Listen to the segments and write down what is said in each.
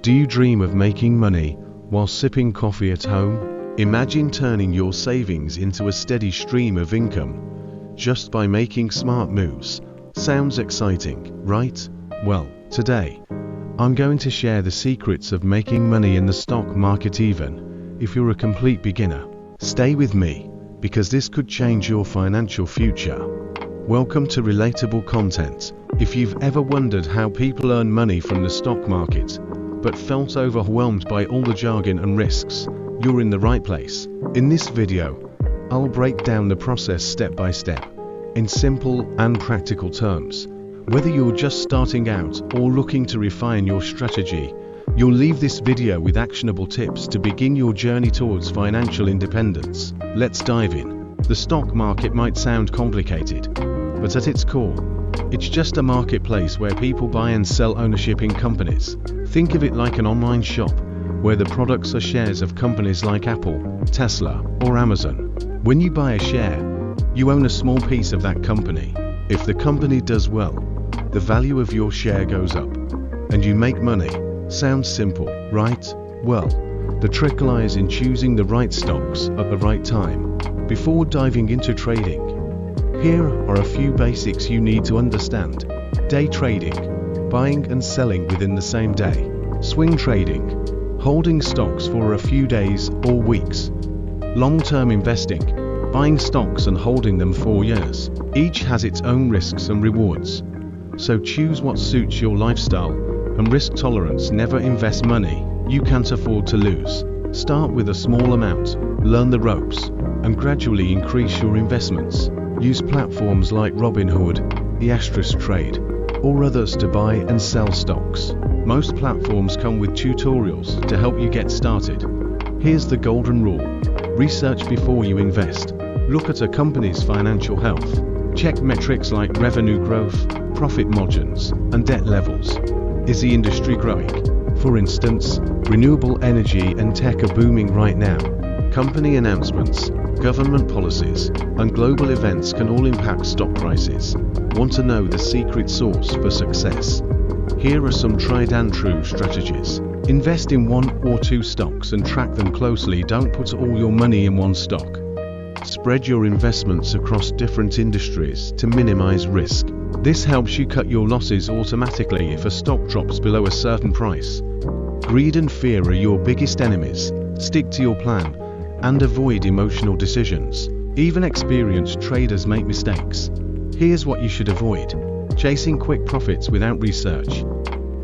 Do you dream of making money while sipping coffee at home? Imagine turning your savings into a steady stream of income just by making smart moves. Sounds exciting, right? Well, today, I'm going to share the secrets of making money in the stock market even if you're a complete beginner. Stay with me, because this could change your financial future. Welcome to Relatable Content. If you've ever wondered how people earn money from the stock market, but felt overwhelmed by all the jargon and risks, you're in the right place. In this video, I'll break down the process step by step, in simple and practical terms. Whether you're just starting out or looking to refine your strategy, you'll leave this video with actionable tips to begin your journey towards financial independence. Let's dive in. The stock market might sound complicated, but at its core, it's just a marketplace where people buy and sell ownership in companies. Think of it like an online shop, where the products are shares of companies like Apple, Tesla, or Amazon. When you buy a share, you own a small piece of that company. If the company does well, the value of your share goes up, and you make money. Sounds simple, right? Well, the trick lies in choosing the right stocks at the right time. Before diving into trading, here are a few basics you need to understand. Day trading, buying and selling within the same day. Swing trading, holding stocks for a few days or weeks. Long-term investing, buying stocks and holding them for years. Each has its own risks and rewards, so choose what suits your lifestyle and risk tolerance. Never invest money you can't afford to lose. Start with a small amount, learn the ropes, and gradually increase your investments. Use platforms like Robinhood, the Asterisk Trade, or others to buy and sell stocks. Most platforms come with tutorials to help you get started. Here's the golden rule: research before you invest. Look at a company's financial health. Check metrics like revenue growth, profit margins, and debt levels. Is the industry growing? For instance, renewable energy and tech are booming right now. Company announcements, government policies, and global events can all impact stock prices. Want to know the secret sauce for success? Here are some tried and true strategies. Invest in one or two stocks and track them closely. Don't put all your money in one stock. Spread your investments across different industries to minimize risk. This helps you cut your losses automatically if a stock drops below a certain price. Greed and fear are your biggest enemies. Stick to your plan and avoid emotional decisions. Even experienced traders make mistakes. Here's what you should avoid: chasing quick profits without research,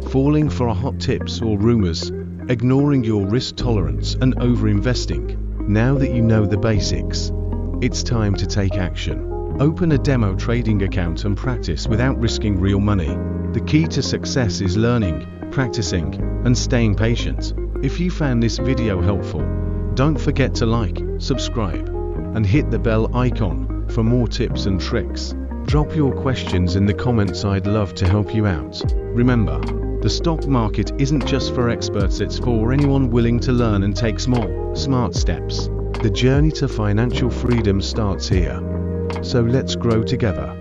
falling for hot tips or rumors, ignoring your risk tolerance, and over-investing. Now that you know the basics, it's time to take action. Open a demo trading account and practice without risking real money. The key to success is learning, practicing, and staying patient. If you found this video helpful, don't forget to like, subscribe, and hit the bell icon for more tips and tricks. Drop your questions in the comments. I'd love to help you out. Remember, the stock market isn't just for experts, it's for anyone willing to learn and take small, smart steps. The journey to financial freedom starts here. So let's grow together.